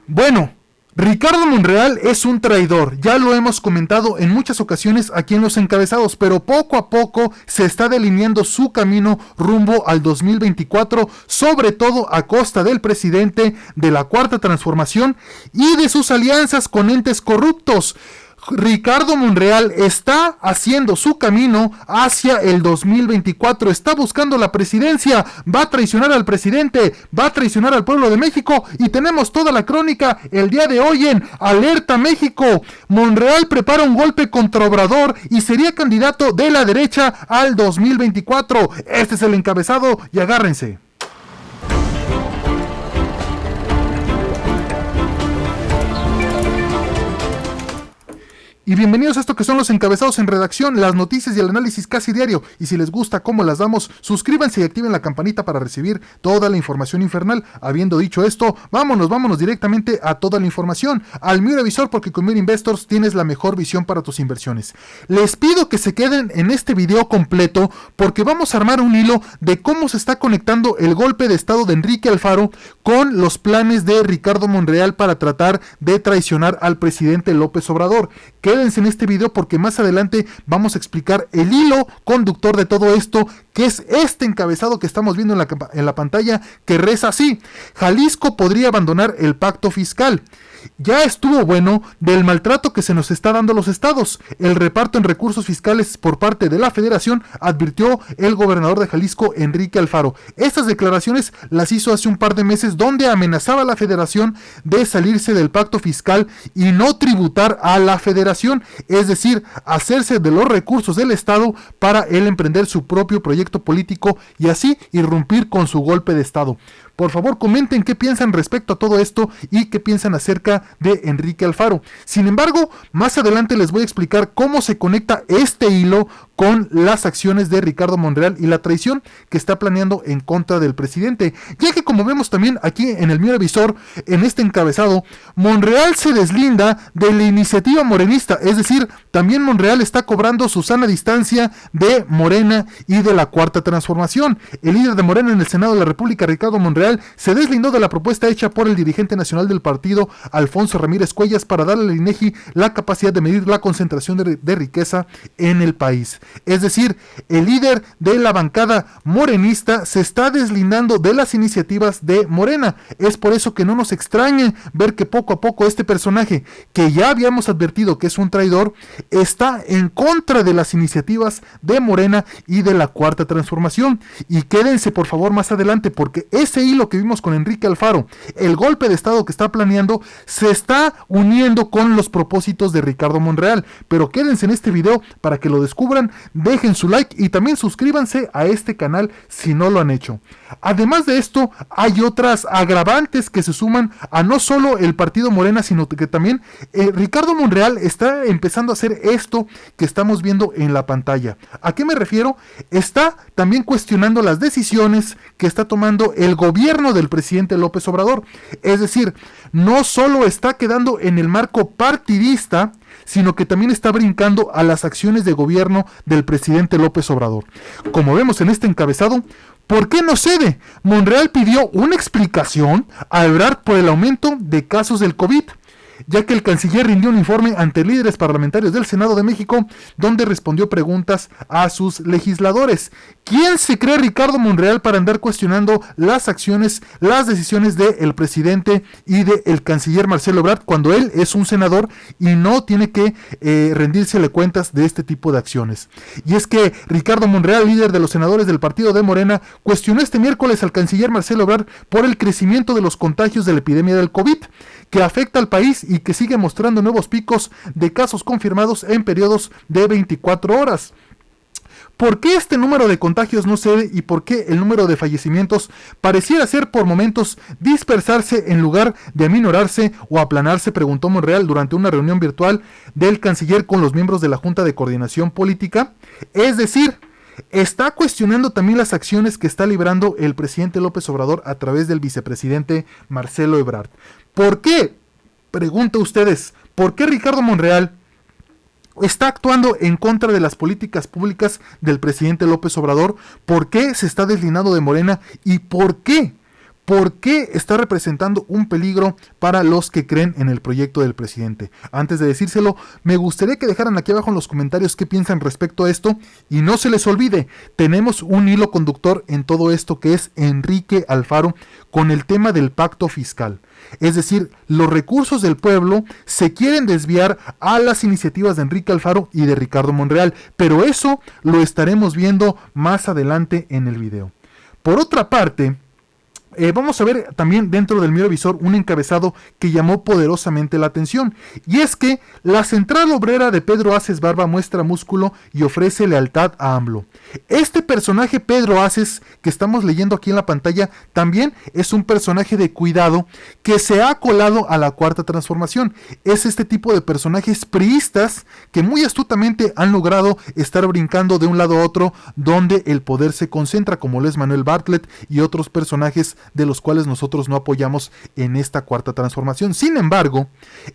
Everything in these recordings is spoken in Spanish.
Bueno, Ricardo Monreal es un traidor, ya lo hemos comentado en muchas ocasiones aquí en Los Encabezados, pero poco a poco se está delineando su camino rumbo al 2024, sobre todo a costa del presidente, de la Cuarta Transformación y de sus alianzas con entes corruptos. Ricardo Monreal está haciendo su camino hacia el 2024, está buscando la presidencia, va a traicionar al presidente, va a traicionar al pueblo de México y tenemos toda la crónica el día de hoy en Alerta México. Monreal prepara un golpe contra Obrador y sería candidato de la derecha al 2024. Este es el encabezado y agárrense. Y bienvenidos a esto que son Los Encabezados en Redacción, las noticias y el análisis casi diario. Y si les gusta cómo las damos, suscríbanse y activen la campanita para recibir toda la información infernal. Habiendo dicho esto, vámonos directamente a toda la información. Al Miravisor, porque con Mir Investors tienes la mejor visión para tus inversiones. Les pido que se queden en este video completo, porque vamos a armar un hilo de cómo se está conectando el golpe de estado de Enrique Alfaro con los planes de Ricardo Monreal para tratar de traicionar al presidente López Obrador. Quédense en este video porque más adelante vamos a explicar el hilo conductor de todo esto, que es este encabezado que estamos viendo en la pantalla, que reza así: Jalisco podría abandonar el pacto fiscal. Ya estuvo bueno del maltrato que se nos está dando a los estados. El reparto en recursos fiscales por parte de la federación, advirtió el gobernador de Jalisco, Enrique Alfaro. Estas declaraciones las hizo hace un par de meses, donde amenazaba a la federación de salirse del pacto fiscal y no tributar a la federación, es decir, hacerse de los recursos del estado para él emprender su propio proyecto político y así irrumpir con su golpe de estado. Por favor, comenten qué piensan respecto a todo esto y qué piensan acerca de Enrique Alfaro. Sin embargo, más adelante les voy a explicar cómo se conecta este hilo con las acciones de Ricardo Monreal y la traición que está planeando en contra del presidente. Ya que, como vemos también aquí en el Miravisor, en este encabezado, Monreal se deslinda de la iniciativa morenista, es decir, también Monreal está cobrando su sana distancia de Morena y de la Cuarta Transformación. El líder de Morena en el Senado de la República, Ricardo Monreal, se deslindó de la propuesta hecha por el dirigente nacional del partido, Alfonso Ramírez Cuellas, para darle al INEGI la capacidad de medir la concentración de riqueza en el país. Es decir, el líder de la bancada morenista se está deslindando de las iniciativas de Morena. Es por eso que no nos extrañe ver que poco a poco este personaje, que ya habíamos advertido que es un traidor, está en contra de las iniciativas de Morena y de la Cuarta Transformación. Y quédense por favor más adelante, porque ese hilo que vimos con Enrique Alfaro, el golpe de estado que está planeando, se está uniendo con los propósitos de Ricardo Monreal. Pero quédense en este video para que lo descubran, dejen su like y también suscríbanse a este canal si no lo han hecho. Además de esto, hay otras agravantes que se suman a no solo el partido Morena, sino que también Ricardo Monreal está empezando a hacer esto que estamos viendo en la pantalla. ¿A qué me refiero? Está también cuestionando las decisiones que está tomando el gobierno del presidente López Obrador. Es decir, no solo está quedando en el marco partidista, sino que también está brincando a las acciones de gobierno del presidente López Obrador. Como vemos en este encabezado, ¿por qué no cede? Monreal pidió una explicación a Ebrard por el aumento de casos del COVID, ya que el canciller rindió un informe ante líderes parlamentarios del Senado de México, donde respondió preguntas a sus legisladores. ¿Quién se cree Ricardo Monreal para andar cuestionando las acciones, las decisiones del presidente y del canciller Marcelo Ebrard, cuando él es un senador y no tiene que rendírsele cuentas de este tipo de acciones? Y es que Ricardo Monreal, líder de los senadores del partido de Morena, cuestionó este miércoles al canciller Marcelo Ebrard por el crecimiento de los contagios de la epidemia del COVID, que afecta al país y que sigue mostrando nuevos picos de casos confirmados en periodos de 24 horas. ¿Por qué este número de contagios no cede y por qué el número de fallecimientos pareciera ser por momentos dispersarse en lugar de aminorarse o aplanarse?, preguntó Monreal durante una reunión virtual del canciller con los miembros de la Junta de Coordinación Política. Es decir, está cuestionando también las acciones que está librando el presidente López Obrador a través del vicepresidente Marcelo Ebrard. ¿Por qué? Pregunto a ustedes, ¿por qué Ricardo Monreal está actuando en contra de las políticas públicas del presidente López Obrador? ¿Por qué se está deslindando de Morena? ¿Y por qué ¿Por qué está representando un peligro para los que creen en el proyecto del presidente? Antes de decírselo, me gustaría que dejaran aquí abajo en los comentarios qué piensan respecto a esto. Y no se les olvide, tenemos un hilo conductor en todo esto que es Enrique Alfaro con el tema del pacto fiscal. Es decir, los recursos del pueblo se quieren desviar a las iniciativas de Enrique Alfaro y de Ricardo Monreal, pero eso lo estaremos viendo más adelante en el video. Por otra parte, vamos a ver también dentro del Mirovisor un encabezado que llamó poderosamente la atención, y es que la central obrera de Pedro Aces Barba muestra músculo y ofrece lealtad a AMLO. Este personaje Pedro Aces que estamos leyendo aquí en la pantalla también es un personaje de cuidado que se ha colado a la Cuarta Transformación. Es este tipo de personajes priistas que muy astutamente han logrado estar brincando de un lado a otro donde el poder se concentra, como lo es Manuel Bartlett y otros personajes de los cuales nosotros no apoyamos en esta Cuarta Transformación. Sin embargo,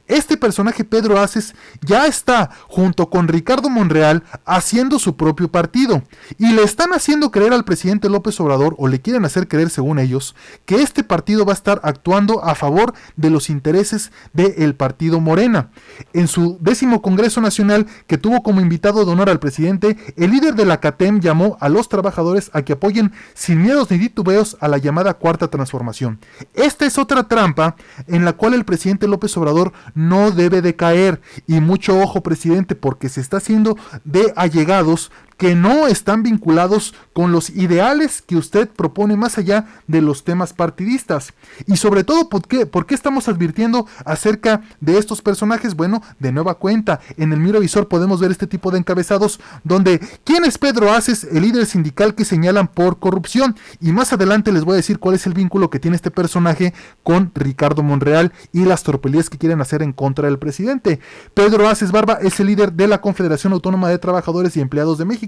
este personaje Pedro Aces ya está junto con Ricardo Monreal haciendo su propio partido y le están haciendo creer al presidente López Obrador, o le quieren hacer creer según ellos, que este partido va a estar actuando a favor de los intereses del partido Morena. En su 10º Congreso Nacional, que tuvo como invitado de honor al presidente, el líder de la CATEM llamó a los trabajadores a que apoyen sin miedos ni titubeos a la llamada Cuarta Transformación. Esta es otra trampa en la cual el presidente López Obrador no debe de caer, y mucho ojo, presidente, porque se está haciendo de allegados que no están vinculados con los ideales que usted propone más allá de los temas partidistas. Y sobre todo, ¿por qué estamos advirtiendo acerca de estos personajes? Bueno, de nueva cuenta, en el Mirovisor podemos ver este tipo de encabezados donde ¿quién es Pedro Aces, el líder sindical que señalan por corrupción? Y más adelante les voy a decir cuál es el vínculo que tiene este personaje con Ricardo Monreal y las tropelías que quieren hacer en contra del presidente. Pedro Aces Barba es el líder de la Confederación Autónoma de Trabajadores y Empleados de México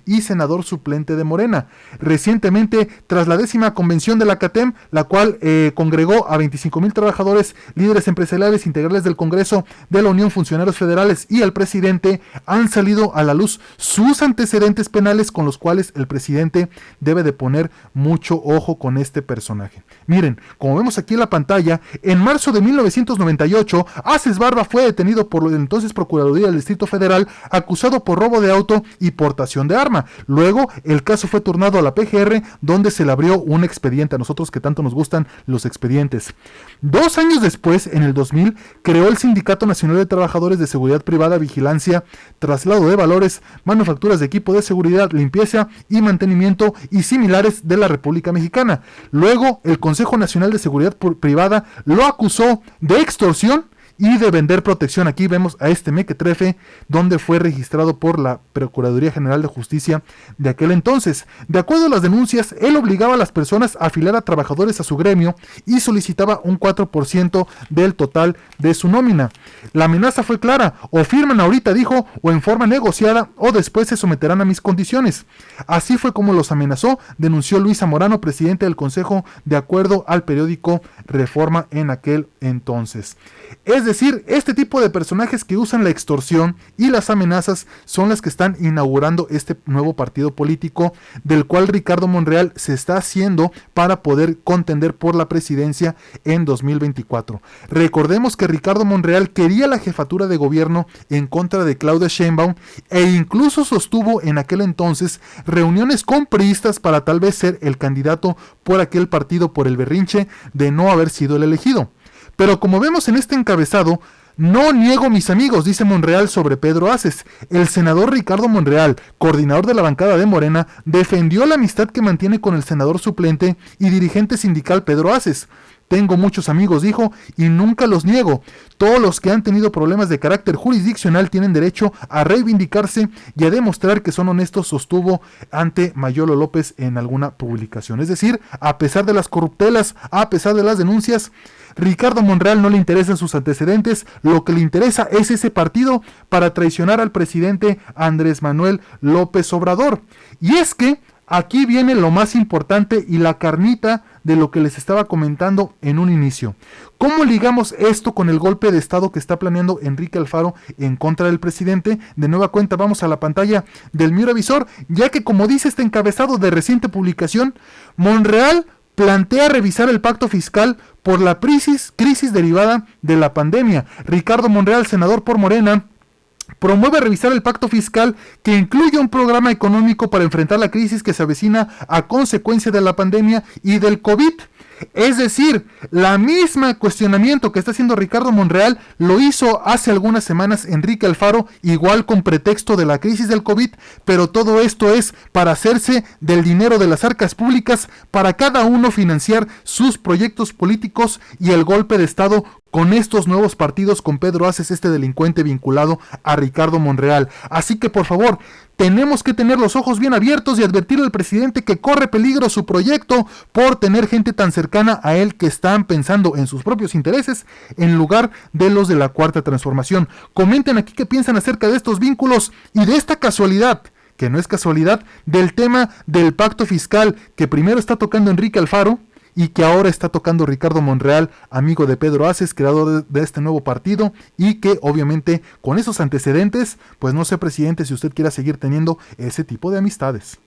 y senador suplente de Morena. Recientemente, tras la 10ª convención de la CATEM, la cual congregó a 25,000 trabajadores, líderes empresariales, integrales del Congreso de la Unión, funcionarios federales y el presidente, han salido a la luz sus antecedentes penales con los cuales el presidente debe de poner mucho ojo con este personaje. Miren, como vemos aquí en la pantalla, en marzo de 1998, Aces Barba fue detenido por la entonces Procuraduría del Distrito Federal, acusado por robo de auto y portación de arma. Luego, el caso fue turnado a la PGR, donde se le abrió un expediente. A nosotros que tanto nos gustan los expedientes. 2 años después, en el 2000, creó el Sindicato Nacional de Trabajadores de Seguridad Privada, Vigilancia, Traslado de Valores, Manufacturas de Equipo de Seguridad, Limpieza y Mantenimiento y similares de la República Mexicana. Luego, el Consejo Nacional de Seguridad Privada lo acusó de extorsión y de vender protección. Aquí vemos a este mequetrefe, donde fue registrado por la Procuraduría General de Justicia de aquel entonces. De acuerdo a las denuncias, él obligaba a las personas a afiliar a trabajadores a su gremio y solicitaba un 4% del total de su nómina. La amenaza fue clara: o firman ahorita, dijo, o en forma negociada, o después se someterán a mis condiciones. Así fue como los amenazó, denunció Luis Zamorano, presidente del Consejo, de acuerdo al periódico Reforma en aquel entonces. Es decir, este tipo de personajes que usan la extorsión y las amenazas son las que están inaugurando este nuevo partido político, del cual Ricardo Monreal se está haciendo para poder contender por la presidencia en 2024. Recordemos que Ricardo Monreal quería la jefatura de gobierno en contra de Claudia Sheinbaum e incluso sostuvo en aquel entonces reuniones con priistas para tal vez ser el candidato por aquel partido por el berrinche de no haber sido el elegido. Pero como vemos en este encabezado, no niego, mis amigos, dice Monreal sobre Pedro Aces. El senador Ricardo Monreal, coordinador de la bancada de Morena, defendió la amistad que mantiene con el senador suplente y dirigente sindical Pedro Aces. Tengo muchos amigos, dijo, y nunca los niego. Todos los que han tenido problemas de carácter jurisdiccional tienen derecho a reivindicarse y a demostrar que son honestos, sostuvo ante Mayolo López en alguna publicación. Es decir, a pesar de las corruptelas, a pesar de las denuncias, Ricardo Monreal no le interesan sus antecedentes, lo que le interesa es ese partido para traicionar al presidente Andrés Manuel López Obrador. Y es que aquí viene lo más importante y la carnita de lo que les estaba comentando en un inicio. ¿Cómo ligamos esto con el golpe de estado que está planeando Enrique Alfaro en contra del presidente? De nueva cuenta vamos a la pantalla del Mirovisor, ya que como dice este encabezado de reciente publicación, Monreal plantea revisar el pacto fiscal por la crisis derivada de la pandemia. Ricardo Monreal, senador por Morena, promueve revisar el pacto fiscal que incluye un programa económico para enfrentar la crisis que se avecina a consecuencia de la pandemia y del COVID. Es decir, la misma cuestionamiento que está haciendo Ricardo Monreal lo hizo hace algunas semanas Enrique Alfaro, igual con pretexto de la crisis del COVID, pero todo esto es para hacerse del dinero de las arcas públicas para cada uno financiar sus proyectos políticos y el golpe de Estado con estos nuevos partidos, con Pedro Aces, este delincuente vinculado a Ricardo Monreal. Así que por favor, tenemos que tener los ojos bien abiertos y advertirle al presidente que corre peligro su proyecto por tener gente tan cercana a él que están pensando en sus propios intereses en lugar de los de la Cuarta Transformación. Comenten aquí qué piensan acerca de estos vínculos y de esta casualidad, que no es casualidad, del tema del pacto fiscal que primero está tocando Enrique Alfaro y que ahora está tocando Ricardo Monreal, amigo de Pedro Aces, creador de este nuevo partido, y que obviamente con esos antecedentes, pues no sé, presidente, si usted quiera seguir teniendo ese tipo de amistades.